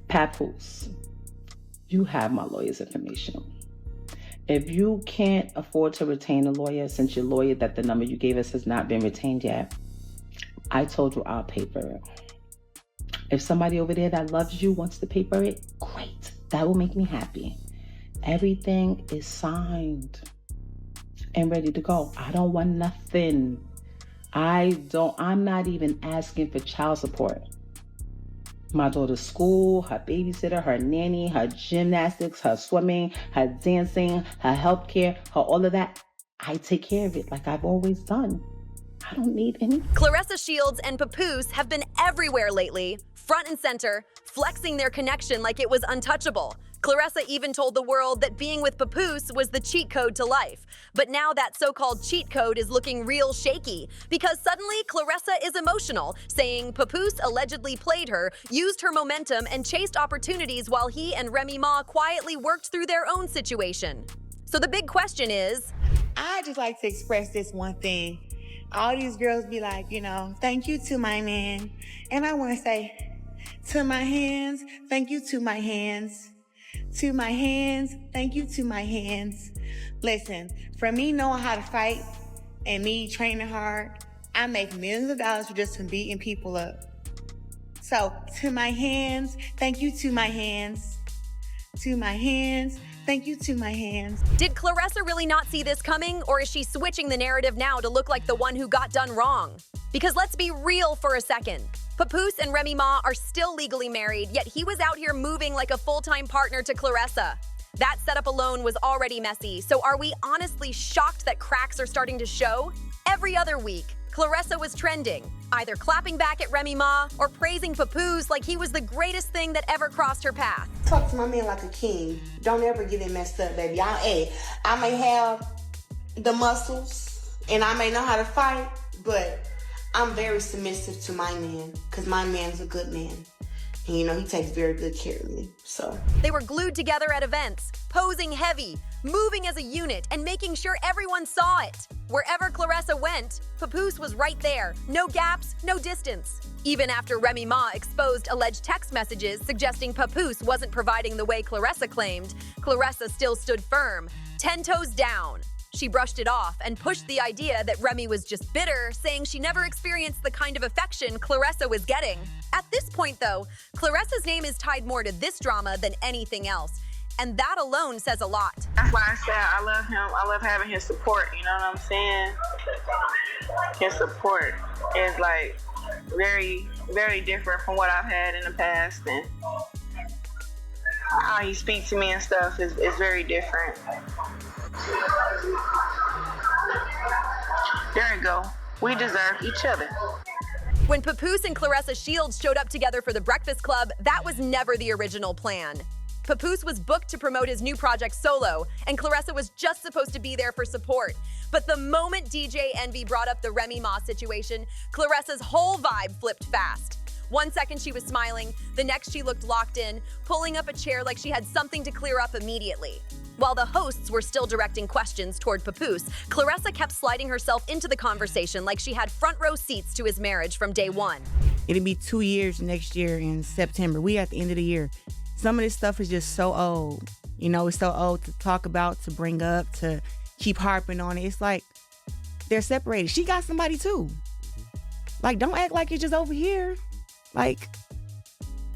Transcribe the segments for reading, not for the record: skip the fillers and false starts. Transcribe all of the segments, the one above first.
Papoose, you have my lawyer's information. If you can't afford to retain a lawyer, since your lawyer that the number you gave us has not been retained yet, I told you I'll pay for it. If somebody over there that loves you wants to pay for it, great. That will make me happy. Everything is signed and ready to go. I don't want nothing. I'm not even asking for child support. My daughter's school, her babysitter, her nanny, her gymnastics, her swimming, her dancing, her healthcare, her all of that. I take care of it like I've always done. I don't need any. Claressa Shields and Papoose have been everywhere lately, front and center, flexing their connection like it was untouchable. Claressa even told the world that being with Papoose was the cheat code to life. But now that so-called cheat code is looking real shaky because suddenly Claressa is emotional, saying Papoose allegedly played her, used her momentum, and chased opportunities while he and Remy Ma quietly worked through their own situation. So the big question is, I just like to express this one thing. All these girls be like, thank you to my man. And I want to say, to my hands, thank you to my hands. To my hands, thank you to my hands. Listen, for me knowing how to fight and me training hard, I make millions of dollars just from beating people up. So, to my hands, thank you to my hands. To my hands, thank you to my hands. Did Claressa really not see this coming, or is she switching the narrative now to look like the one who got done wrong? Because let's be real for a second. Papoose and Remy Ma are still legally married, yet he was out here moving like a full-time partner to Claressa. That setup alone was already messy, so are we honestly shocked that cracks are starting to show? Every other week, Claressa was trending, either clapping back at Remy Ma or praising Papoose like he was the greatest thing that ever crossed her path. Talk to my man like a king. Don't ever get it messed up, baby. I may have the muscles and I may know how to fight, but I'm very submissive to my man because my man's a good man. And he takes very good care of me, so. They were glued together at events, posing heavy, moving as a unit, and making sure everyone saw it. Wherever Claressa went, Papoose was right there. No gaps, no distance. Even after Remy Ma exposed alleged text messages suggesting Papoose wasn't providing the way Claressa claimed, Claressa still stood firm, 10 toes down. She brushed it off and pushed the idea that Remy was just bitter, saying she never experienced the kind of affection Claressa was getting. At this point, though, Claressa's name is tied more to this drama than anything else, and that alone says a lot. That's why I said I love him. I love having his support, you know what I'm saying? His support is like very, very different from what I've had in the past, and how he speaks to me and stuff is very different. There you go. We deserve each other. When Papoose and Claressa Shields showed up together for the Breakfast Club, that was never the original plan. Papoose was booked to promote his new project solo, and Claressa was just supposed to be there for support. But the moment DJ Envy brought up the Remy Ma situation, Claressa's whole vibe flipped fast. One second she was smiling, the next she looked locked in, pulling up a chair like she had something to clear up immediately. While the hosts were still directing questions toward Papoose, Claressa kept sliding herself into the conversation like she had front row seats to his marriage from day one. It'll be 2 years next year in September. We at the end of the year. Some of this stuff is just so old. It's so old to talk about, to bring up, to keep harping on it. It's like they're separated. She got somebody too. Like, don't act like it's just over here. Like,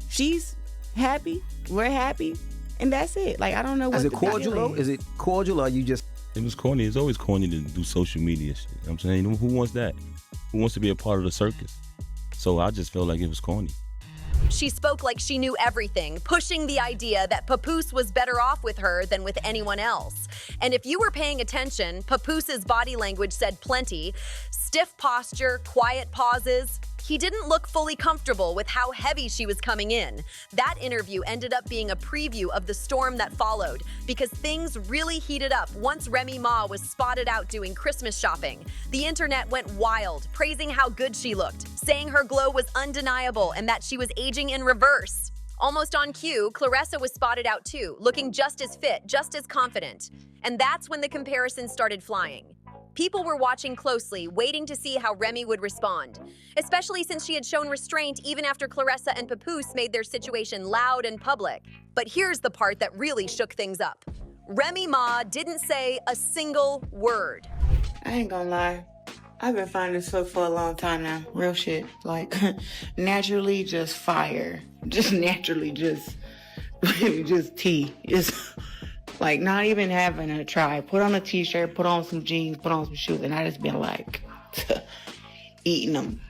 she's happy, we're happy, and that's it. Like, I don't know what Is it cordial, though? Is it cordial, or you just... It was corny. It's always corny to do social media shit. You know what I'm saying? Who wants that? Who wants to be a part of the circus? So I just felt like it was corny. She spoke like she knew everything, pushing the idea that Papoose was better off with her than with anyone else. And if you were paying attention, Papoose's body language said plenty. Stiff posture, quiet pauses. He didn't look fully comfortable with how heavy she was coming in. That interview ended up being a preview of the storm that followed, because things really heated up once Remy Ma was spotted out doing Christmas shopping. The internet went wild, praising how good she looked, saying her glow was undeniable and that she was aging in reverse. Almost on cue, Claressa was spotted out too, looking just as fit, just as confident. And that's when the comparisons started flying. People were watching closely, waiting to see how Remy would respond, especially since she had shown restraint even after Claressa and Papoose made their situation loud and public. But here's the part that really shook things up. Remy Ma didn't say a single word. I ain't gonna lie. I've been finding this fuck for a long time now. Real shit. Like, naturally just fire. Just naturally just tea. It's like not even having a try. Put on a t-shirt, put on some jeans, put on some shoes, and I just been like, eating them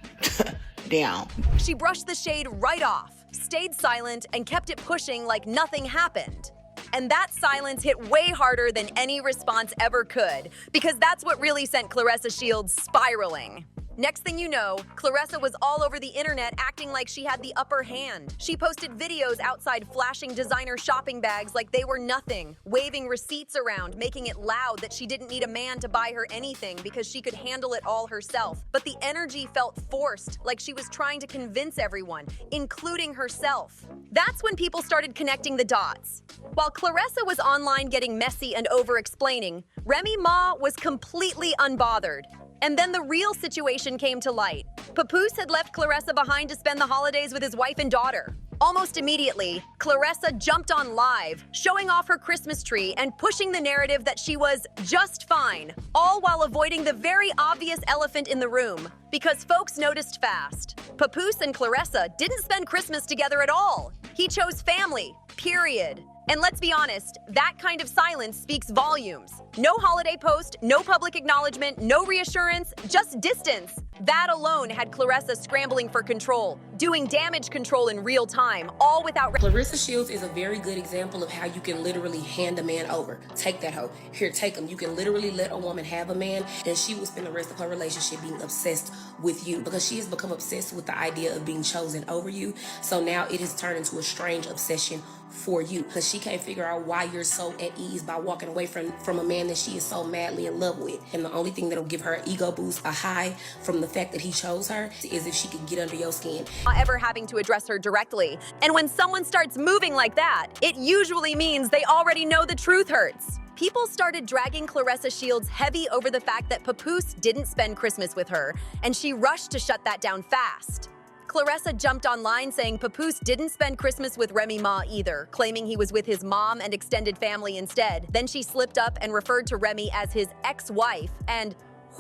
down. She brushed the shade right off, stayed silent, and kept it pushing like nothing happened. And that silence hit way harder than any response ever could, because that's what really sent Claressa Shields spiraling. Next thing you know, Claressa was all over the internet acting like she had the upper hand. She posted videos outside flashing designer shopping bags like they were nothing, waving receipts around, making it loud that she didn't need a man to buy her anything because she could handle it all herself. But the energy felt forced, like she was trying to convince everyone, including herself. That's when people started connecting the dots. While Claressa was online getting messy and over-explaining, Remy Ma was completely unbothered. And then the real situation came to light. Papoose had left Claressa behind to spend the holidays with his wife and daughter. Almost immediately, Claressa jumped on live, showing off her Christmas tree and pushing the narrative that she was just fine, all while avoiding the very obvious elephant in the room, because folks noticed fast. Papoose and Claressa didn't spend Christmas together at all. He chose family, period. And let's be honest, that kind of silence speaks volumes. No holiday post, no public acknowledgement, no reassurance, just distance. That alone had Claressa scrambling for control, doing damage control in real time, all without... Claressa Shields is a very good example of how you can literally hand a man over. Take that hoe. Here, take him. You can literally let a woman have a man, and she will spend the rest of her relationship being obsessed with you because she has become obsessed with the idea of being chosen over you. So now it has turned into a strange obsession for you because she can't figure out why you're so at ease by walking away from a man that she is so madly in love with. And the only thing that'll give her an ego boost, a high from the fact that he chose her, is if she can get under your skin. Ever having to address her directly. And when someone starts moving like that, it usually means they already know the truth hurts. People started dragging Claressa Shields heavy over the fact that Papoose didn't spend Christmas with her, and she rushed to shut that down fast. Claressa jumped online saying Papoose didn't spend Christmas with Remy Ma either, claiming he was with his mom and extended family instead. Then she slipped up and referred to Remy as his ex-wife, and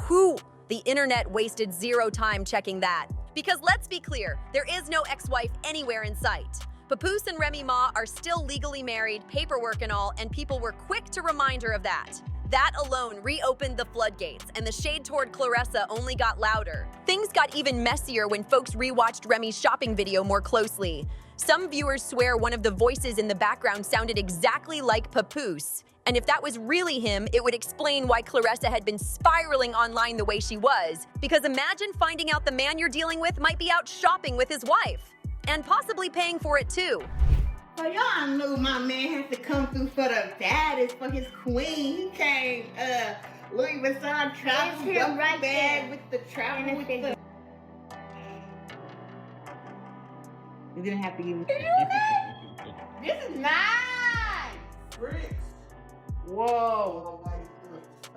whew, the internet wasted zero time checking that. Because let's be clear, there is no ex-wife anywhere in sight. Papoose and Remy Ma are still legally married, paperwork and all, and people were quick to remind her of that. That alone reopened the floodgates, and the shade toward Claressa only got louder. Things got even messier when folks rewatched Remy's shopping video more closely. Some viewers swear one of the voices in the background sounded exactly like Papoose. And if that was really him, it would explain why Claressa had been spiraling online the way she was. Because imagine finding out the man you're dealing with might be out shopping with his wife. And possibly paying for it too. So y'all knew my man had to come through for the baddest, for his queen. He came, Louis Vuitton travel right bag with the travel with the... You didn't have to give me... This is nice! Bricks. Whoa.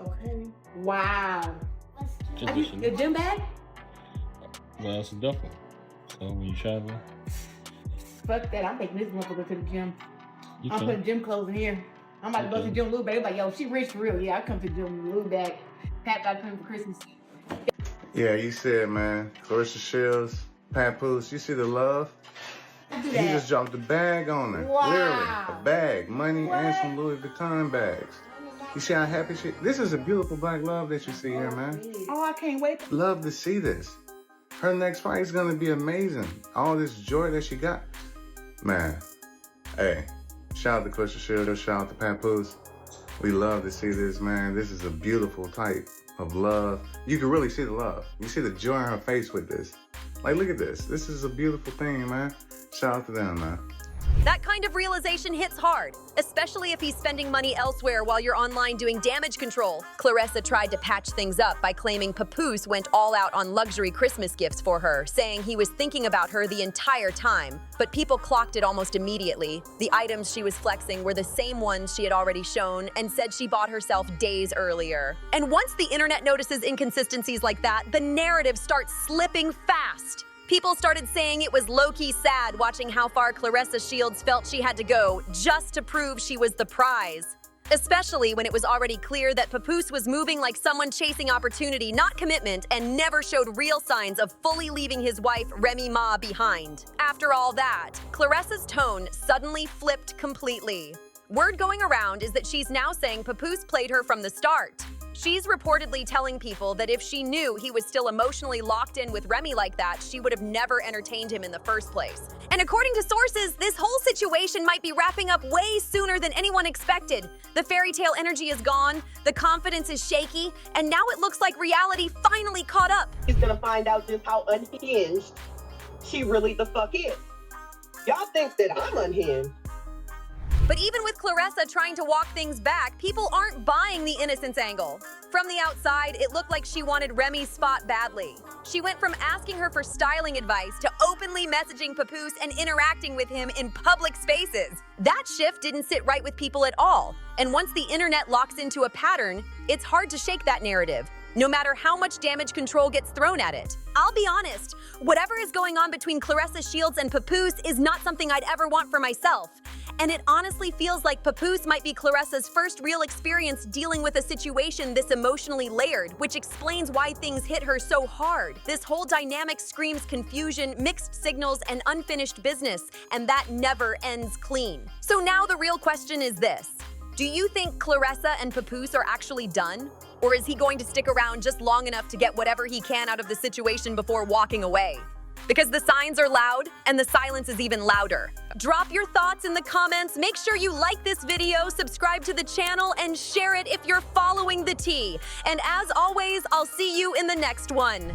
Okay. Wow. The gym bag? Well, it's a duffel. So when you travel... Fuck that, I'm taking this motherfucker to the gym. I'm putting gym clothes in here. I'm about to go to the gym Lou bag. Like, yo, she rich for real. Yeah, I come to the gym Lou bag. Pat got come for Christmas. Yeah, you said, man, Claressa Shields, Papoose, you see the love? You just dropped the bag on her. Wow. Literally, a bag, money, and some Louis Vuitton bags. You see how happy she... This is a beautiful black love that you see here, man. Oh, I can't wait. Love to see this. Her next fight is going to be amazing. All this joy that she got. Man, hey, shout out to Claressa Shields, shout out to Papoose. We love to see this, man. This is a beautiful type of love. You can really see the love. You see the joy in her face with this. Like, look at this. This is a beautiful thing, man. Shout out to them, man. That kind of realization hits hard, especially if he's spending money elsewhere while you're online doing damage control. Claressa tried to patch things up by claiming Papoose went all out on luxury Christmas gifts for her, saying he was thinking about her the entire time. But people clocked it almost immediately. The items she was flexing were the same ones she had already shown and said she bought herself days earlier. And once the internet notices inconsistencies like that, the narrative starts slipping fast. People started saying it was low-key sad watching how far Claressa Shields felt she had to go just to prove she was the prize. Especially when it was already clear that Papoose was moving like someone chasing opportunity, not commitment, and never showed real signs of fully leaving his wife, Remy Ma, behind. After all that, Claressa's tone suddenly flipped completely. Word going around is that she's now saying Papoose played her from the start. She's reportedly telling people that if she knew he was still emotionally locked in with Remy like that, she would have never entertained him in the first place. And according to sources, this whole situation might be wrapping up way sooner than anyone expected. The fairy tale energy is gone, the confidence is shaky, and now it looks like reality finally caught up. He's gonna find out just how unhinged she really the fuck is. Y'all think that I'm unhinged. But even with Claressa trying to walk things back, people aren't buying the innocence angle. From the outside, it looked like she wanted Remy's spot badly. She went from asking her for styling advice to openly messaging Papoose and interacting with him in public spaces. That shift didn't sit right with people at all. And once the internet locks into a pattern, it's hard to shake that narrative, no matter how much damage control gets thrown at it. I'll be honest, whatever is going on between Claressa Shields and Papoose is not something I'd ever want for myself. And it honestly feels like Papoose might be Claressa's first real experience dealing with a situation this emotionally layered, which explains why things hit her so hard. This whole dynamic screams confusion, mixed signals, and unfinished business, and that never ends clean. So now the real question is this. Do you think Claressa and Papoose are actually done? Or is he going to stick around just long enough to get whatever he can out of the situation before walking away? Because the signs are loud and the silence is even louder. Drop your thoughts in the comments, make sure you like this video, subscribe to the channel, and share it if you're following the tea. And as always, I'll see you in the next one.